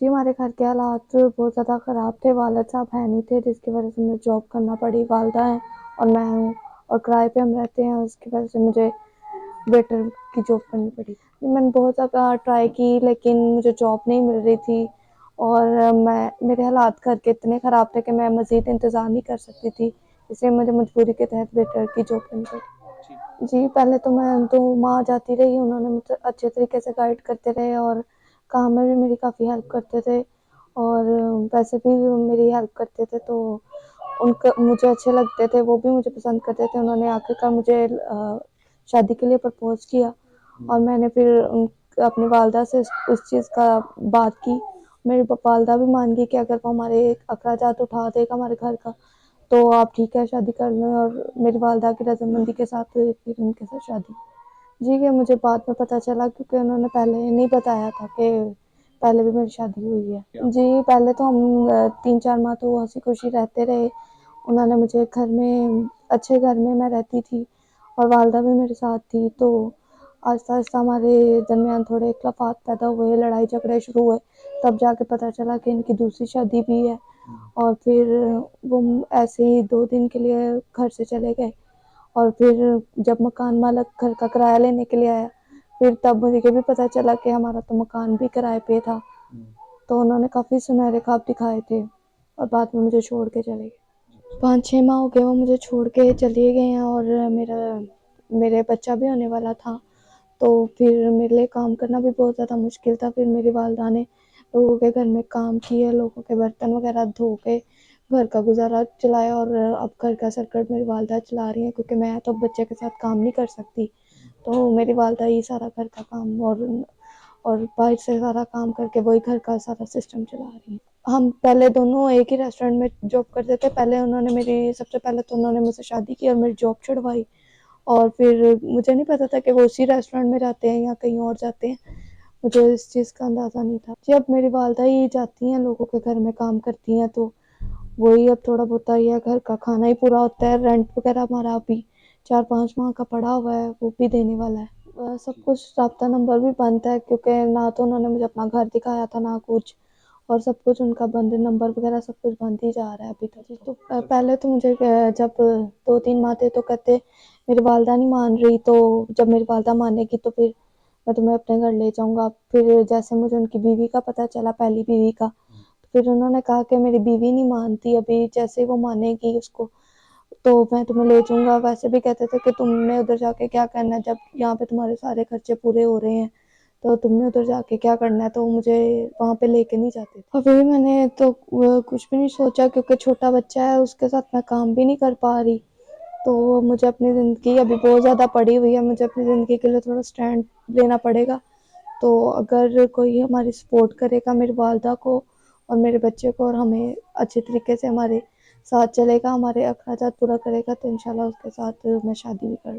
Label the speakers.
Speaker 1: جی ہمارے گھر کے حالات بہت زیادہ خراب تھے، والد صاحب ہیں نہیں تھے جس کی وجہ سے مجھے جاب کرنا پڑی، والدہ ہیں اور میں ہوں اور کرائے پہ ہم رہتے ہیں، اس کی وجہ سے مجھے ویٹر کی جاب کرنی پڑی۔ میں نے بہت زیادہ ٹرائی کی لیکن مجھے جاب نہیں مل رہی تھی اور میرے حالات گھر کے اتنے خراب تھے کہ میں مزید انتظار نہیں کر سکتی تھی، اس لیے مجھے مجبوری کے تحت ویٹر کی جاب کرنی پڑی۔ جی پہلے تو میں ماں جاتی رہی، انہوں نے مجھے اچھے طریقے سے گائیڈ کرتے رہے اور کام میں بھی میری کافی ہیلپ کرتے تھے اور ویسے بھی میری ہیلپ کرتے تھے، تو ان کا مجھے اچھے لگتے تھے، وہ بھی مجھے پسند کرتے تھے۔ انہوں نے آخرکار مجھے شادی کے لیے پرپوز کیا اور میں نے پھر اپنی والدہ سے اس چیز کا بات کی، میری والدہ بھی مان گئی کہ اگر وہ ہمارے اخراجات اٹھا دے گا ہمارے گھر کا تو آپ ٹھیک ہے شادی کر لیں، اور میری والدہ کی رضامندی کے ساتھ پھر ان کے ساتھ شادی۔ جی کہ مجھے بعد میں پتہ چلا کیونکہ انہوں نے پہلے نہیں بتایا تھا کہ پہلے بھی میری شادی ہوئی ہے۔ جی پہلے تو ہم 3-4 ماہ تو ہنسی خوشی رہتے رہے، انہوں نے مجھے گھر میں اچھے گھر میں رہتی تھی اور والدہ بھی میرے ساتھ تھی، تو آہستہ آہستہ ہمارے درمیان تھوڑے اختلافات پیدا ہوئے، لڑائی جھگڑے شروع ہوئے، تب جا کے پتہ چلا کہ ان کی دوسری شادی بھی ہے، اور پھر وہ ایسے ہی 2 دن کے لیے گھر سے چلے گئے اور پھر جب مکان مالک گھر کا کرایہ لینے کے لیے آیا پھر تب مجھے بھی پتہ چلا کہ ہمارا تو مکان بھی کرائے پہ تھا، تو انہوں نے کافی سنہرے خواب دکھائے تھے اور بعد میں مجھے چھوڑ کے چلے گئے۔ 5-6 ماہ ہو گئے وہ مجھے چھوڑ کے چلے گئے ہیں اور میرے بچہ بھی ہونے والا تھا، تو پھر میرے لیے کام کرنا بھی بہت زیادہ مشکل تھا۔ پھر میری والدہ نے لوگوں کے گھر میں کام کیے، لوگوں کے برتن وغیرہ دھو کے گھر کا گزارا چلایا، اور اب گھر کا سرکٹ میری والدہ چلا رہی ہیں کیونکہ میں تو بچے کے ساتھ کام نہیں کر سکتی، تو میری والدہ ہی سارا گھر کا کام اور باہر سے سارا کام کر کے وہی گھر کا سارا سسٹم چلا رہی ہیں۔ ہم پہلے دونوں ایک ہی ریسٹورینٹ میں جاب کرتے تھے، پہلے انہوں نے سب سے پہلے تو انہوں نے مجھ سے شادی کی اور میری جاب چھڑوائی، اور پھر مجھے نہیں پتا تھا کہ وہ اسی ریسٹورینٹ میں رہتے ہیں یا کہیں اور جاتے ہیں، مجھے اس چیز کا اندازہ نہیں تھا۔ جی اب میری والدہ ہی جاتی ہیں لوگوں کے گھر میں کام کرتی ہیں، تو وہی اب تھوڑا بہت ہی ہے، گھر کا کھانا ہی پورا ہوتا ہے، رینٹ وغیرہ ہمارا ابھی 4-5 ماہ کا پڑا ہوا ہے، وہ بھی دینے والا ہے۔ سب کچھ رابطہ نمبر بھی بند ہے کیونکہ نہ تو انہوں نے مجھے اپنا گھر دکھایا تھا نہ کچھ، اور سب کچھ ان کا بند، نمبر وغیرہ سب کچھ بند ہی جا رہا ہے ابھی تک۔ تو پہلے تو مجھے جب 2-3 ماہ تھے تو کہتے میری والدہ نہیں مان رہی، تو جب میری والدہ مانے گی تو پھر میں تمہیں اپنے گھر لے جاؤں گا۔ پھر جیسے مجھے ان کی بیوی کا پتہ چلا، پہلی بیوی کا، پھر انہوں نے کہا کہ میری بیوی نہیں مانتی، ابھی جیسے وہ مانے گی اس کو تو میں تمہیں لے جاؤں گا۔ ویسے بھی کہتے تھے کہ تم نے ادھر جا کے کیا کرنا ہے، جب یہاں پہ تمہارے سارے خرچے پورے ہو رہے ہیں تو تم نے ادھر جا کے کیا کرنا ہے، تو مجھے وہاں پہ لے کے نہیں جاتے تھے۔ ابھی میں نے تو کچھ بھی نہیں سوچا کیونکہ چھوٹا بچہ ہے، اس کے ساتھ میں کام بھی نہیں کر پا رہی، تو مجھے اپنی زندگی ابھی بہت زیادہ پڑی ہوئی ہے، مجھے اپنی زندگی کے لیے تھوڑا سٹینڈ لینا پڑے گا، تو اگر کوئی ہماری سپورٹ کرے گا، میری والدہ کو اور میرے بچے کو، اور ہمیں اچھے طریقے سے ہمارے ساتھ چلے گا، ہمارے اخراجات پورا کرے گا، تو انشاءاللہ اس کے ساتھ میں شادی بھی کر